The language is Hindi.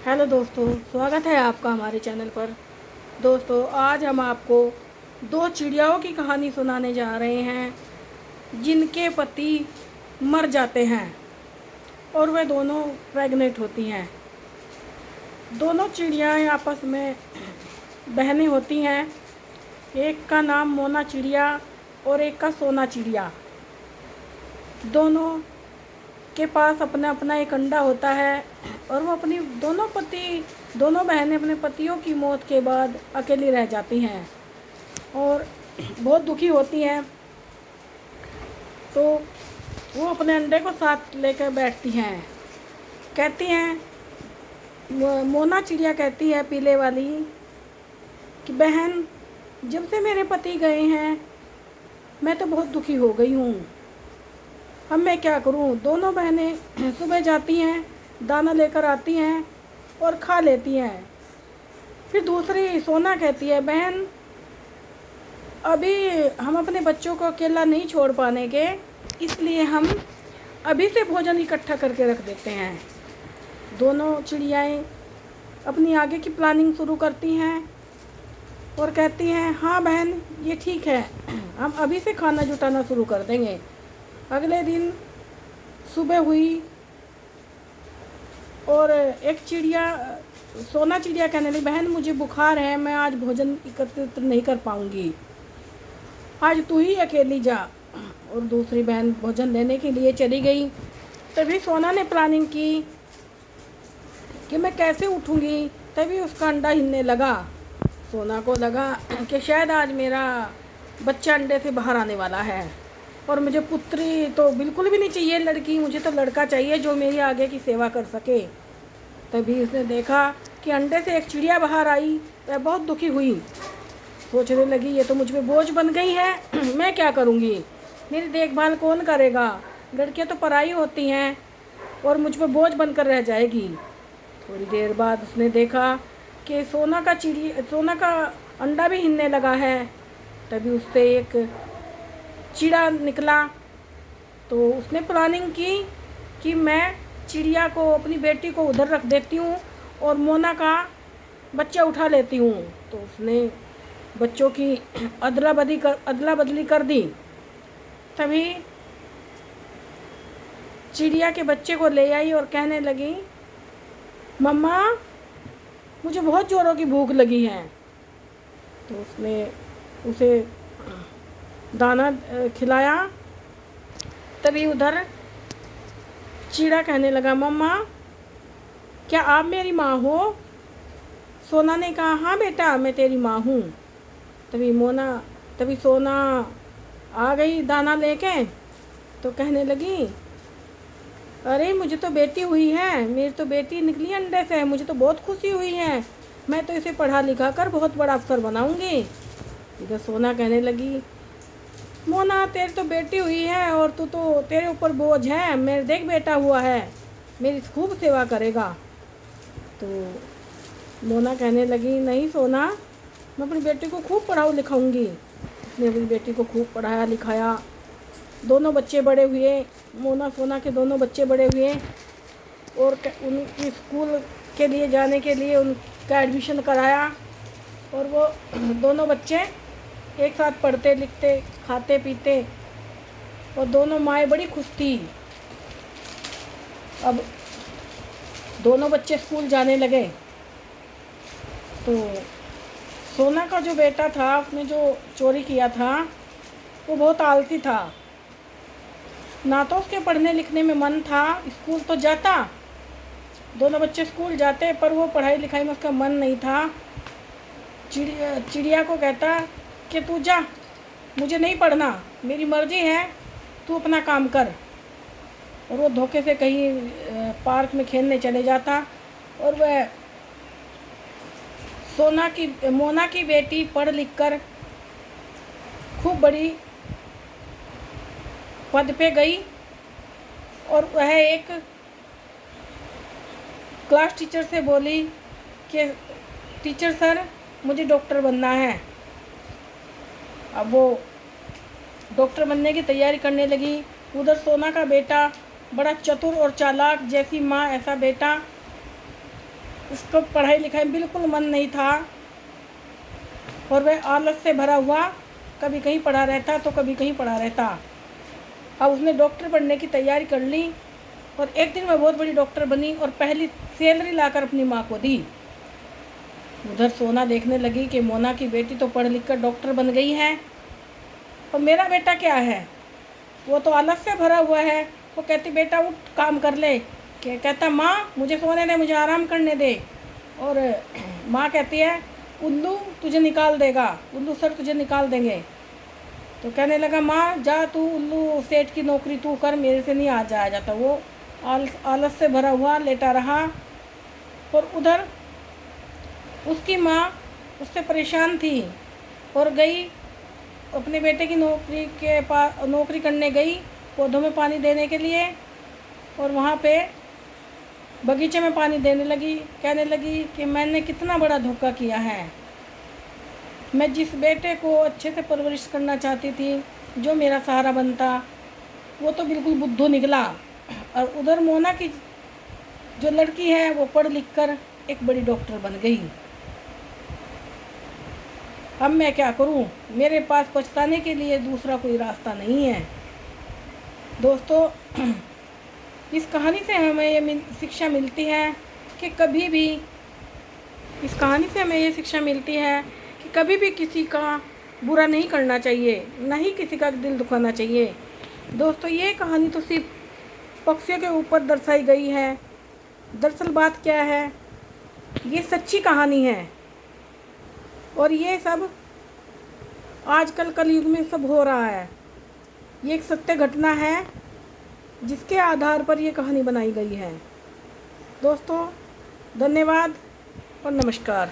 हेलो दोस्तों, स्वागत है आपका हमारे चैनल पर। दोस्तों, आज हम आपको दो चिड़ियाओं की कहानी सुनाने जा रहे हैं जिनके पति मर जाते हैं और वे दोनों प्रेग्नेंट होती हैं। दोनों चिड़ियाएं आपस में बहनें होती हैं। एक का नाम मोना चिड़िया और एक का सोना चिड़िया। दोनों के पास अपना अपना एक अंडा होता है और वो अपनी दोनों बहनें अपने पतियों की मौत के बाद अकेली रह जाती हैं और बहुत दुखी होती हैं। तो वो अपने अंडे को साथ लेकर बैठती हैं। कहती हैं, मोना चिड़िया कहती है पीले वाली कि बहन, जब से मेरे पति गए हैं मैं तो बहुत दुखी हो गई हूँ। अब मैं क्या करूँ। दोनों बहनें सुबह जाती हैं, दाना लेकर आती हैं और खा लेती हैं। फिर दूसरी सोना कहती है, बहन, अभी हम अपने बच्चों को अकेला नहीं छोड़ पाने के, इसलिए हम अभी से भोजन इकट्ठा करके रख देते हैं। दोनों चिड़ियाएँ अपनी आगे की प्लानिंग शुरू करती हैं और कहती हैं, हाँ बहन, ये ठीक है, हम अभी से खाना जुटाना शुरू कर देंगे। अगले दिन सुबह हुई और एक सोना चिड़िया कहने लगी, बहन मुझे बुखार है, मैं आज भोजन एकत्रित नहीं कर पाऊँगी, आज तू ही अकेली जा। और दूसरी बहन भोजन लेने के लिए चली गई। तभी सोना ने प्लानिंग की कि मैं कैसे उठूँगी। तभी उसका अंडा हिलने लगा। सोना को लगा कि शायद आज मेरा बच्चा अंडे से बाहर आने वाला है और मुझे पुत्री तो बिल्कुल भी नहीं चाहिए लड़की, मुझे तो लड़का चाहिए जो मेरी आगे की सेवा कर सके। तभी उसने देखा कि अंडे से एक चिड़िया बाहर आई। वह बहुत दुखी हुई, सोचने लगी, ये तो मुझ पे बोझ बन गई है, मैं क्या करूँगी, मेरी देखभाल कौन करेगा, लड़कियाँ तो पराई होती हैं और मुझ पे बोझ बनकर रह जाएगी। थोड़ी देर बाद उसने देखा कि सोना का अंडा भी हिलने लगा है। तभी उससे एक चिड़ा निकला। तो उसने प्लानिंग की कि मैं चिड़िया को, अपनी बेटी को उधर रख देती हूँ और मोना का बच्चा उठा लेती हूँ। तो उसने बच्चों की अदला बदली कर दी। तभी चिड़िया के बच्चे को ले आई और कहने लगी, मम्मा, मुझे बहुत ज़ोरों की भूख लगी है। तो उसने उसे दाना खिलाया। तभी उधर चिड़ा कहने लगा, मम्मा, क्या आप मेरी माँ हो? सोना ने कहा, हाँ बेटा, मैं तेरी माँ हूँ। तभी सोना आ गई दाना लेके। तो कहने लगी, अरे मुझे तो बेटी हुई है, मेरी तो बेटी निकली अंडे से, मुझे तो बहुत खुशी हुई है, मैं तो इसे पढ़ा लिखा कर बहुत बड़ा अफसर बनाऊंगी। इधर सोना कहने लगी, मोना, तेरी तो बेटी हुई है और तू तो, तेरे ऊपर बोझ है, मेरे देख बेटा हुआ है, मेरी खूब सेवा करेगा। तो मोना कहने लगी, नहीं सोना, मैं अपनी बेटी को खूब पढ़ाऊँ लिखाऊंगी। उसने अपनी बेटी को खूब पढ़ाया लिखाया। दोनों बच्चे बड़े हुए, मोना सोना के दोनों बच्चे बड़े हुए और उनकी स्कूल के लिए जाने के लिए उनका एडमिशन कराया। और वो दोनों बच्चे एक साथ पढ़ते लिखते, खाते पीते और दोनों माएँ बड़ी खुश थी। अब दोनों बच्चे स्कूल जाने लगे। तो सोना का जो बेटा था, उसने जो चोरी किया था, वो बहुत आलसी था। ना तो उसके पढ़ने लिखने में मन था, स्कूल तो जाता, दोनों बच्चे स्कूल जाते, पर वो पढ़ाई लिखाई में उसका मन नहीं था। चिड़िया को कहता कि तू जा, मुझे नहीं पढ़ना, मेरी मर्जी है, तू अपना काम कर। और वो धोखे से कहीं पार्क में खेलने चले जाता। और वह मोना की बेटी पढ़ लिख कर खूब बड़ी पद पे गई और वह एक क्लास टीचर से बोली कि टीचर सर, मुझे डॉक्टर बनना है। अब वो डॉक्टर बनने की तैयारी करने लगी। उधर सोना का बेटा बड़ा चतुर और चालाक, जैसी माँ ऐसा बेटा, उसको पढ़ाई लिखाई में बिल्कुल मन नहीं था और वह आलस से भरा हुआ कभी कहीं पढ़ा रहता तो कभी कहीं पढ़ा रहता। अब उसने डॉक्टर बनने की तैयारी कर ली और एक दिन वह बहुत बड़ी डॉक्टर बनी और पहली सैलरी लाकर अपनी माँ को दी। उधर सोना देखने लगी कि मोना की बेटी तो पढ़ लिख कर डॉक्टर बन गई है और मेरा बेटा क्या है, वो तो आलस से भरा हुआ है। वो कहती बेटा उठ काम कर ले, कहता माँ मुझे सोने दे, मुझे आराम करने दे। और माँ कहती है उल्लू तुझे निकाल देगा, उल्लू सर तुझे निकाल देंगे। तो कहने लगा माँ जा तू उल्लू सेठ की नौकरी तू कर, मेरे से नहीं आ जाया जाता। वो आलस से भरा हुआ लेटा रहा और उधर उसकी माँ उससे परेशान थी और गई अपने बेटे की नौकरी करने गई पौधों में पानी देने के लिए और वहाँ पे बगीचे में पानी देने लगी। कहने लगी कि मैंने कितना बड़ा धोखा किया है, मैं जिस बेटे को अच्छे से परवरिश करना चाहती थी, जो मेरा सहारा बनता, वो तो बिल्कुल बुद्धू निकला। और उधर मोना की जो लड़की है वो पढ़ लिख कर एक बड़ी डॉक्टर बन गई। अब मैं क्या करूं, मेरे पास पछताने के लिए दूसरा कोई रास्ता नहीं है। दोस्तों इस कहानी से हमें ये शिक्षा मिलती है कि कभी भी कि कभी भी किसी का बुरा नहीं करना चाहिए, ना ही किसी का दिल दुखाना चाहिए। दोस्तों ये कहानी तो सिर्फ पक्षियों के ऊपर दर्शाई गई है। दरअसल बात क्या है, ये सच्ची कहानी है और ये सब आजकल कलयुग में सब हो रहा है। ये एक सत्य घटना है जिसके आधार पर ये कहानी बनाई गई है। दोस्तों धन्यवाद और नमस्कार।